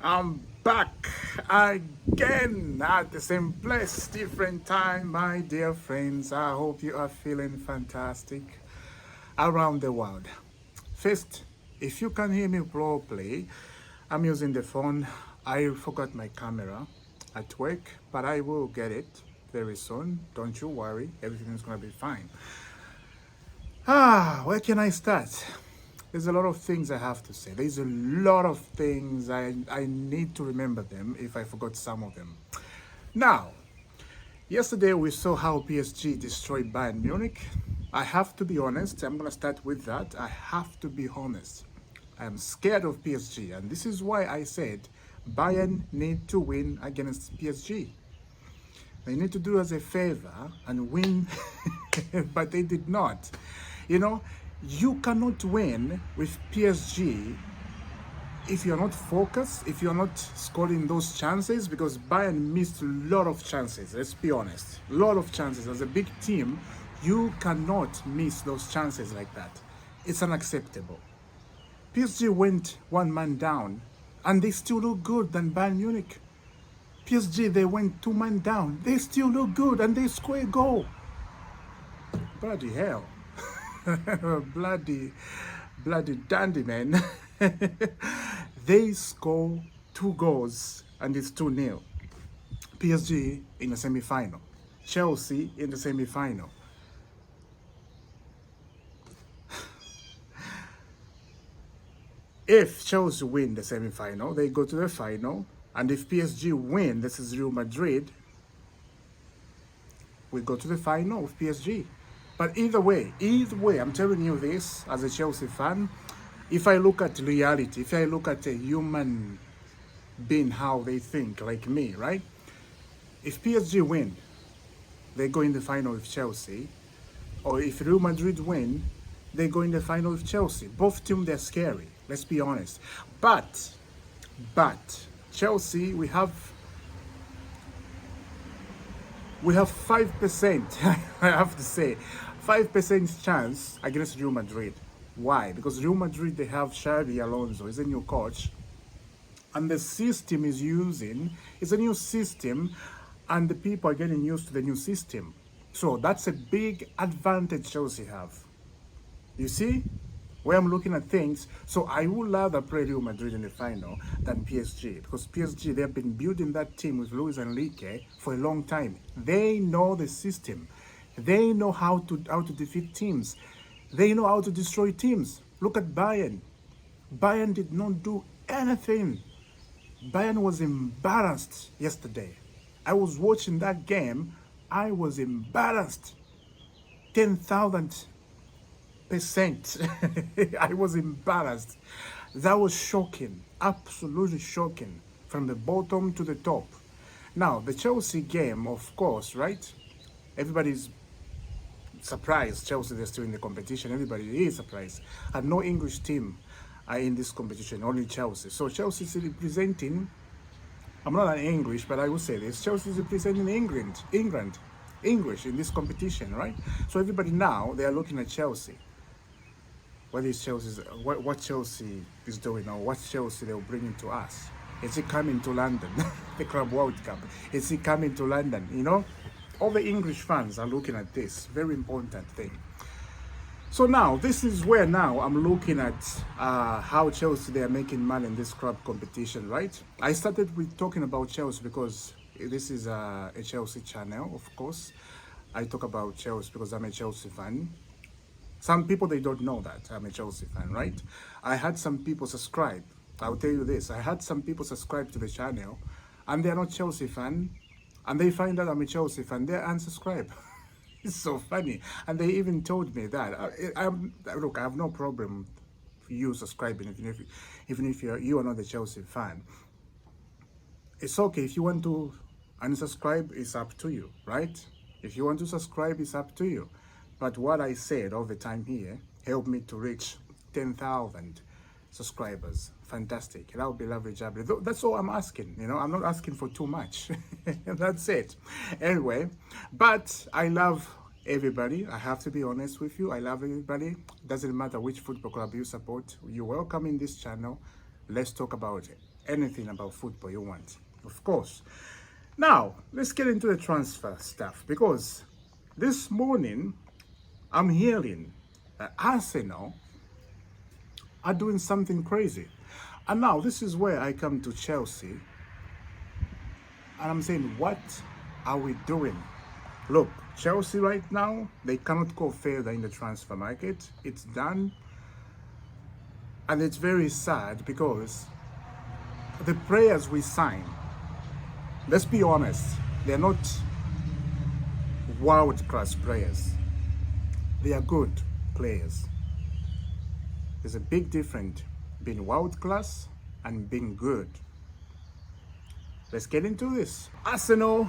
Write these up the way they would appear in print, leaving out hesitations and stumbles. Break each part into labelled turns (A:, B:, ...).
A: I'm back again at the same place, different time, my dear friends. I hope you are feeling fantastic around the world. First, if you can hear me properly, I'm using the phone. I forgot my camera at work, but I will get it very soon. Don't you worry, everything's gonna be fine. Where can I start? There's a lot of things I have to say. There's a lot of things I need to remember them if I forgot some of them. Now, yesterday we saw how PSG destroyed Bayern Munich. I have to be honest, I'm going to start with that. I have to be honest. I am scared of PSG, and this is why I said Bayern need to win against PSG. They need to do us a favor and win, but they did not. You know, you cannot win with PSG if you're not focused, if you're not scoring those chances, because Bayern missed a lot of chances, let's be honest. A lot of chances. As a big team, you cannot miss those chances like that. It's unacceptable. PSG went one man down, and they still look good than Bayern Munich. PSG, they went two man down. They still look good, and they score a goal. Bloody hell. bloody dandy, man. They score two goals and it's 2-0. PSG in the semi-final. Chelsea in the semi-final. If Chelsea win the semi-final, they go to the final. And if PSG win, this is Real Madrid, we go to the final with PSG. But either way, I'm telling you this as a Chelsea fan. If I look at reality, if I look at a human being, how they think, like me, right? If PSG win, they go in the final with Chelsea. Or if Real Madrid win, they go in the final with Chelsea. Both teams, they're scary, let's be honest. But, Chelsea, we have 5%, I have to say, 5% chance against Real Madrid. Why? Because Real Madrid, they have Xabi Alonso, he's a new coach. And the system is using is a new system, and the people are getting used to the new system. So that's a big advantage Chelsea have. You see where I'm looking at things? So I would rather play Real Madrid in the final than PSG, because PSG, they have been building that team with Luis Enrique for a long time. They know the system. They know how to defeat teams. They know how to destroy teams. Look at Bayern. Bayern did not do anything. Bayern was embarrassed yesterday. I was watching that game. I was embarrassed. 10,000%. I was embarrassed. That was shocking. Absolutely shocking. From the bottom to the top. Now, the Chelsea game, of course, right? Everybody's surprised Chelsea, they're still in the competition. Everybody is surprised. And no English team are in this competition, only Chelsea. So Chelsea is representing, I'm not an English, but I will say this, Chelsea is representing English in this competition, right? So everybody now, they are looking at Chelsea. What Chelsea is doing, or what Chelsea they'll bring into us. Is it coming to London? The Club World Cup. Is it coming to London? You know? All the English fans are looking at this. Very important thing. So now, this is where now I'm looking at how Chelsea, they are making money in this club competition, right? I started with talking about Chelsea because this is a Chelsea channel, of course. I talk about Chelsea because I'm a Chelsea fan. Some people, they don't know that I'm a Chelsea fan, right? I had some people subscribe. I'll tell you this. I had some people subscribe to the channel and they're not Chelsea fan. And they find out I'm a Chelsea fan, they unsubscribe. It's so funny. And they even told me that. Look, I have no problem for you subscribing, even if you are not a Chelsea fan. It's okay. If you want to unsubscribe, it's up to you, right? If you want to subscribe, it's up to you. But what I said all the time here helped me to reach 10,000 subscribers. Fantastic. That would be lovely, jubbly. That's all I'm asking. You know, I'm not asking for too much. That's it. Anyway, but I love everybody. I have to be honest with you. I love everybody. Doesn't matter which football club you support. You're welcome in this channel. Let's talk about it. anything about football you want, of course. Now, let's get into the transfer stuff because this morning I'm hearing that Arsenal are doing something crazy. And now this is where I come to Chelsea and I'm saying, what are we doing? Look, Chelsea right now, they cannot go further in the transfer market. It's done. And it's very sad because the players we sign, let's be honest, they're not world-class players. They are good players. There's a big difference being world-class and being good. Let's get into this. Arsenal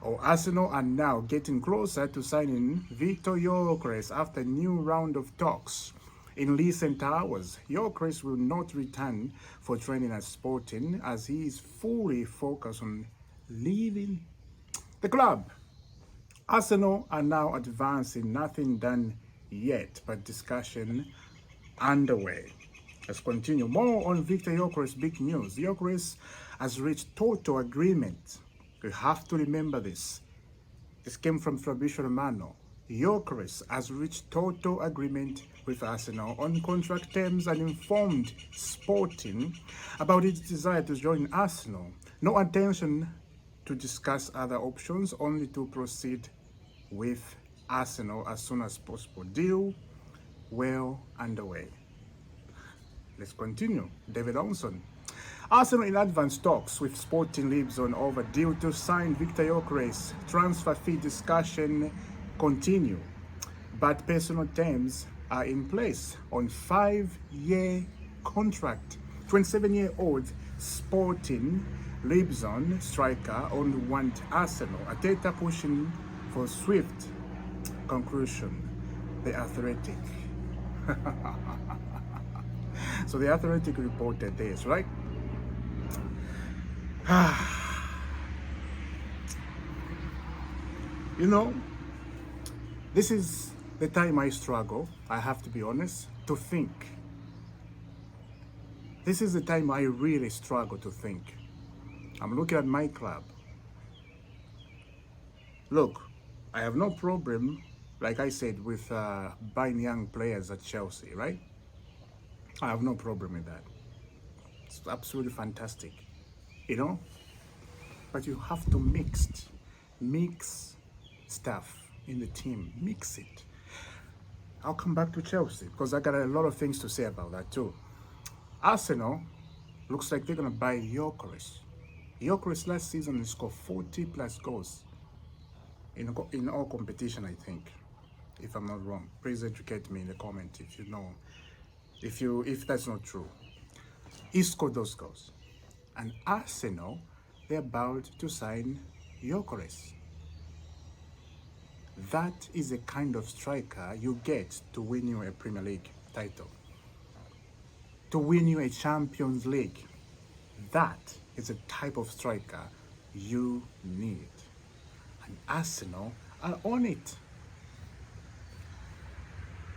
A: are now getting closer to signing Viktor Gyokeres after a new round of talks. In recent hours, Gyokeres will not return for training at Sporting as he is fully focused on leaving the club. Arsenal are now advancing, nothing done yet, but discussion underway. Let's continue. More on Viktor Gyokeres' big news. Gyokeres has reached total agreement. You have to remember this. This came from Fabrizio Romano. Gyokeres has reached total agreement with Arsenal on contract terms and informed Sporting about its desire to join Arsenal. No intention to discuss other options, only to proceed with Arsenal as soon as possible. Deal well underway. Let's continue. David Olson. Arsenal in advanced talks with Sporting Lisbon over deal to sign Viktor Gyokeres. Transfer fee discussion continue, but personal terms are in place on 5-year contract. 27-year-old Sporting Lisbon striker only want Arsenal. Ateta pushing for swift conclusion. The Athletic. So the Athletic reported this, right? You know, this is the time I struggle, I have to be honest, to think. This is the time I really struggle to think. I'm looking at my club. Look, I have no problem, like I said, with buying young players at Chelsea, right? I have no problem with that. It's absolutely fantastic, you know? But you have to mix stuff in the team, mix it. I'll come back to Chelsea because I got a lot of things to say about that too. Arsenal looks like they're gonna buy Gyokeres. Gyokeres last season scored 40 plus goals in all competition, I think, if I'm not wrong. Please educate me in the comment if you know, if that's not true. He scored those goals. And Arsenal, they're about to sign Gyokeres. That is the kind of striker you get to win you a Premier League title, to win you a Champions League. That is the type of striker you need. And Arsenal are on it.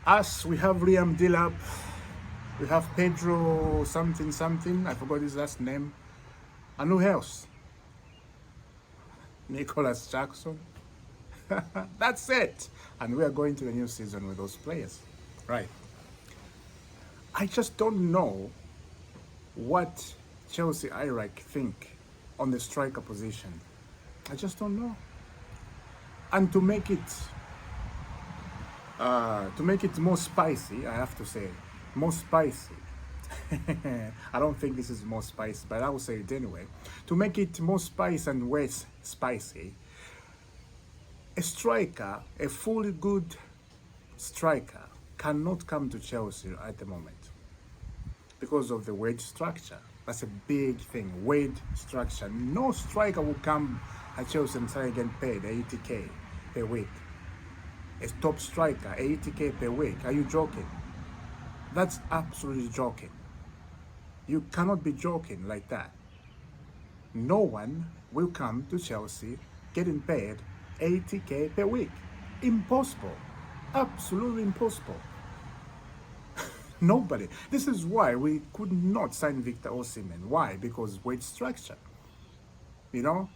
A: Us, we have Liam Delap, we have Pedro something, I forgot his last name. And who else? Nicholas Jackson. That's it. And we are going to the new season with those players. Right. I just don't know what Chelsea Iraq think on the striker position. I just don't know. And to make it more spicy, I have to say, more spicy. I don't think this is more spicy, but I will say it anyway. To make it more spicy and less spicy, a striker, a fully good striker, cannot come to Chelsea at the moment because of the wage structure. That's a big thing, wage structure. No striker will come at Chelsea and start getting paid 80k per week. A top striker, 80k per week. Are you joking? That's absolutely joking. You cannot be joking like that. No one will come to Chelsea getting paid 80k per week. Impossible. Absolutely impossible. Nobody. This is why we could not sign Viktor Osimhen. Why? Because weight structure. You know,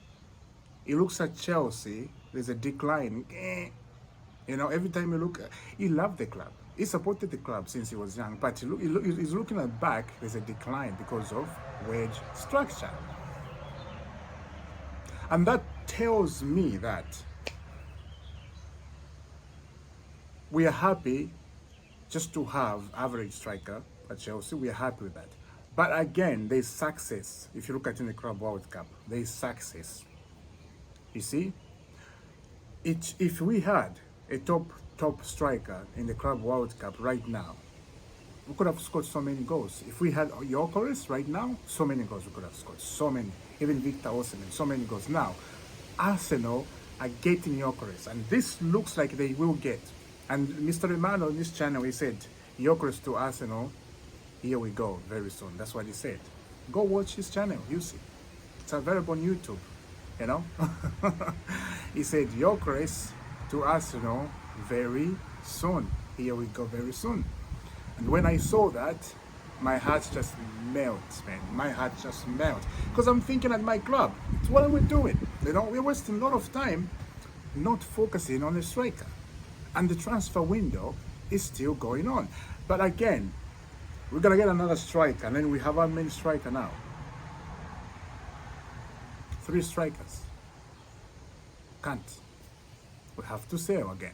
A: he looks at Chelsea, there's a decline. Every time you look, he loved the club. He supported the club since he was young, but he's looking at back, there's a decline because of wage structure. And that tells me that we are happy just to have average striker at Chelsea. We are happy with that. But again, there's success. If you look at in the Club World Cup, there's success. You see, if we had a top striker in the Club World Cup right now, we could have scored so many goals. If we had Gyokeres right now, so many goals we could have scored. So many. Even Viktor Osimhen, so many goals. Now, Arsenal are getting Gyokeres, and this looks like they will get. And Mr. Emmanuel on this channel, he said, Gyokeres to Arsenal, here we go, very soon. That's what he said. Go watch his channel, you see. It's available on YouTube, you know. He said, Gyokeres to Arsenal very soon. Here we go, very soon. And when I saw that, my heart just melts, man. My heart just melts. Because I'm thinking at my club, what are we doing? You know, we're wasting a lot of time not focusing on the striker. And the transfer window is still going on. But again, we're going to get another striker, and then we have our main striker now. 3 strikers. Can't. We have to sell again.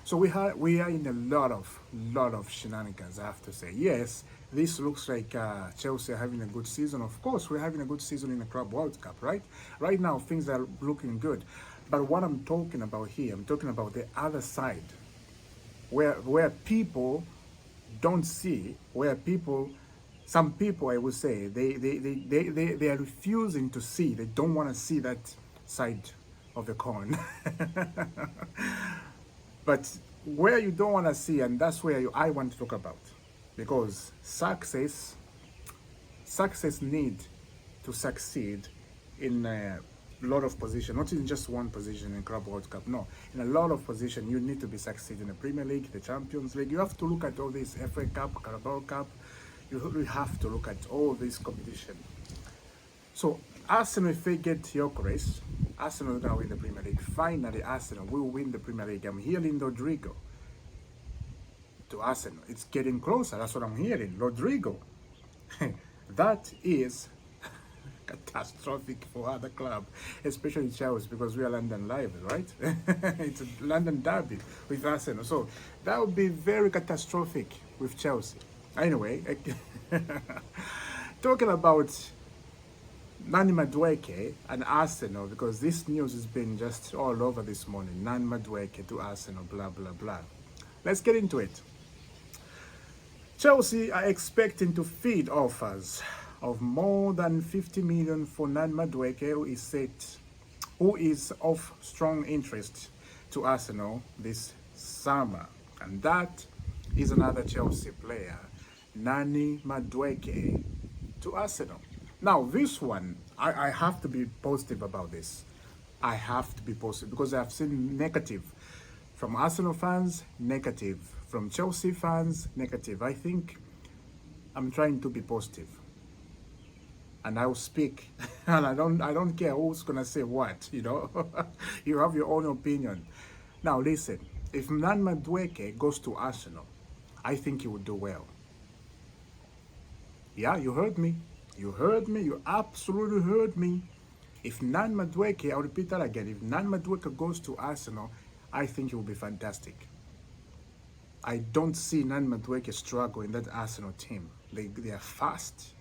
A: So we are in a lot of shenanigans, I have to say. Yes, this looks like Chelsea are having a good season. Of course, we're having a good season in the Club World Cup, right? Right now, things are looking good. But what I'm talking about here, I'm talking about the other side, where people don't see, some people, I would say, they are refusing to see. They don't want to see that side of the coin. But where you don't want to see, and that's where I want to talk about, because success need to succeed in a lot of positions, not in just one position in Club World Cup. No, in a lot of positions, you need to be succeed in the Premier League, the Champions League. You have to look at all this FA Cup, Carabao Cup. You have to look at all this competition. So Arsenal, if they get Gyokeres, Arsenal is going to win the Premier League. Finally, Arsenal will win the Premier League. I'm hearing Rodrigo to Arsenal. It's getting closer. That's what I'm hearing. Rodrigo. That is catastrophic for other club, especially Chelsea, because we are London Live, right? It's a London derby with Arsenal. So that would be very catastrophic with Chelsea. Anyway, talking about Nani Madueke and Arsenal, because this news has been just all over this morning. Nani Madueke to Arsenal, blah, blah, blah. Let's get into it. Chelsea are expecting to feed offers of more than 50 million for Nani Madueke, who is of strong interest to Arsenal this summer. And that is another Chelsea player, Nani Madueke to Arsenal. Now, this one, I have to be positive about this. I have to be positive because I've seen negative from Arsenal fans, negative from Chelsea fans, negative. I think I'm trying to be positive, and I will speak, and I don't care who's gonna say what. You know, you have your own opinion. Now, listen. If Nani Madueke goes to Arsenal, I think he would do well. Yeah, you heard me. You heard me. You absolutely heard me. If Nani Madueke, I'll repeat that again. If Nani Madueke goes to Arsenal, I think it will be fantastic. I don't see Nani Madueke struggle in that Arsenal team. They are fast,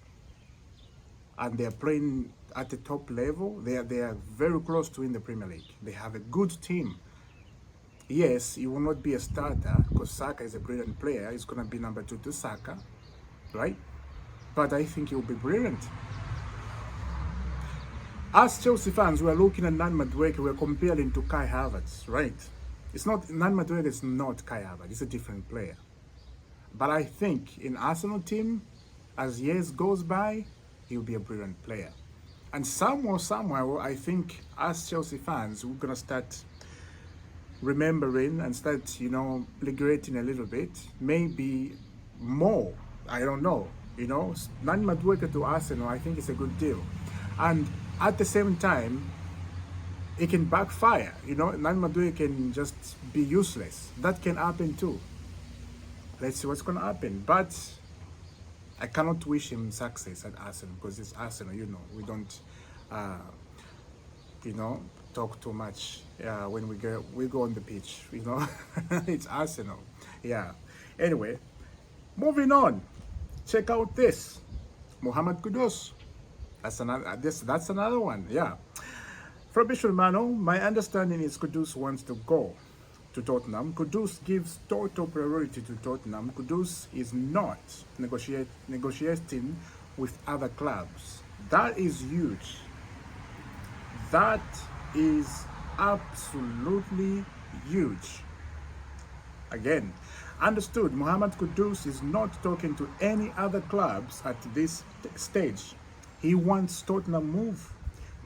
A: and they are playing at the top level. They are very close to win the Premier League. They have a good team. Yes, he will not be a starter because Saka is a brilliant player. He's going to be number 2 to Saka, right? But I think he will be brilliant. As Chelsea fans, we are looking at Nani Madueke, we're comparing to Kai Havertz, right? It's not, Nani Madueke is not Kai Havertz, it's a different player. But I think in Arsenal team, as years goes by, he'll be a brilliant player. And somewhere, I think as Chelsea fans, we're going to start remembering and start, regretting a little bit, maybe more I don't know. You know, Nani Madueke to Arsenal, I think it's a good deal. And at the same time, it can backfire. You know, Nani Madueke can just be useless. That can happen too. Let's see what's going to happen. But I cannot wish him success at Arsenal because it's Arsenal, you know. We don't, uh, you know, talk too much when we go on the pitch, you know. It's Arsenal. Yeah. Anyway, moving on. Check out this. Mohamed Kudus. That's another one. Yeah. From Mano, my understanding is Kudus wants to go to Tottenham. Kudus gives total priority to Tottenham. Kudus is not negotiating with other clubs. That is huge. That is absolutely huge. Again, understood, Mohamed Kudus is not talking to any other clubs at this stage. He wants Tottenham move.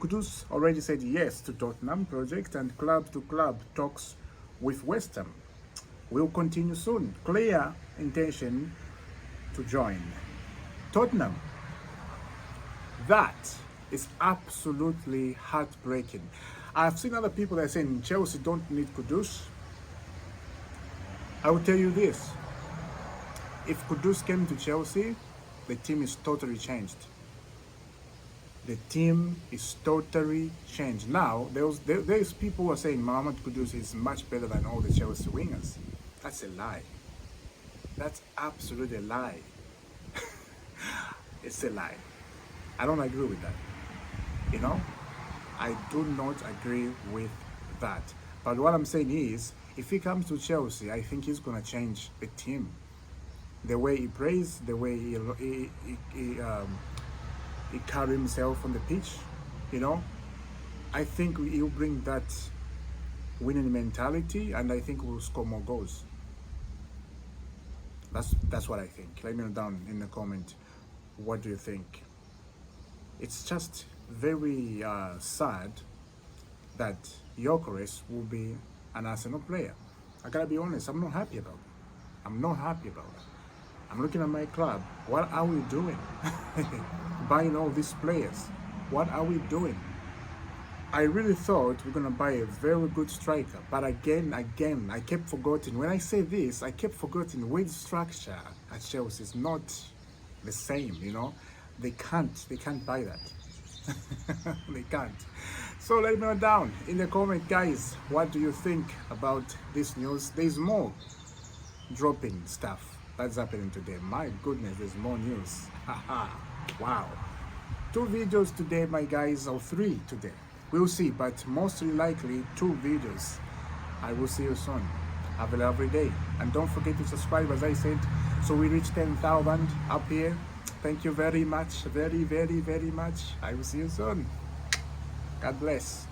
A: Kudus already said yes to Tottenham project and club-to-club talks with West Ham will continue soon. Clear intention to join Tottenham. That is absolutely heartbreaking. I've seen other people that are saying Chelsea don't need Kudus. I will tell you this. If Kudus came to Chelsea, the team is totally changed. The team is totally changed. Now, there's people who are saying Mohamed Kudus is much better than all the Chelsea wingers. That's a lie. That's absolutely a lie. It's a lie. I don't agree with that. You know? I do not agree with that. But what I'm saying is, if he comes to Chelsea, I think he's going to change the team. The way he plays, the way he carry himself on the pitch, you know, I think he'll bring that winning mentality, and I think we'll score more goals. That's what I think. Let me know down in the comment. What do you think? It's just very sad that Gyokeres will be an Arsenal player. I gotta be honest. I'm not happy about it. I'm not happy about it. I'm looking at my club. What are we doing? Buying all these players. What are we doing? I really thought we're going to buy a very good striker. But again, I kept forgetting. When I say this, I kept forgetting wage structure at Chelsea is not the same, you know. They can't buy that. They can't. So let me know down in the comment, guys. What do you think about this news? There's more dropping stuff that's happening today. My goodness, there's more news. Wow. 2 videos today, my guys, or 3 today. We'll see, but mostly likely 2 videos. I will see you soon. Have a lovely day. And don't forget to subscribe, as I said, so we reach 10,000 up here. Thank you very much. Very, very, very much. I will see you soon. God bless.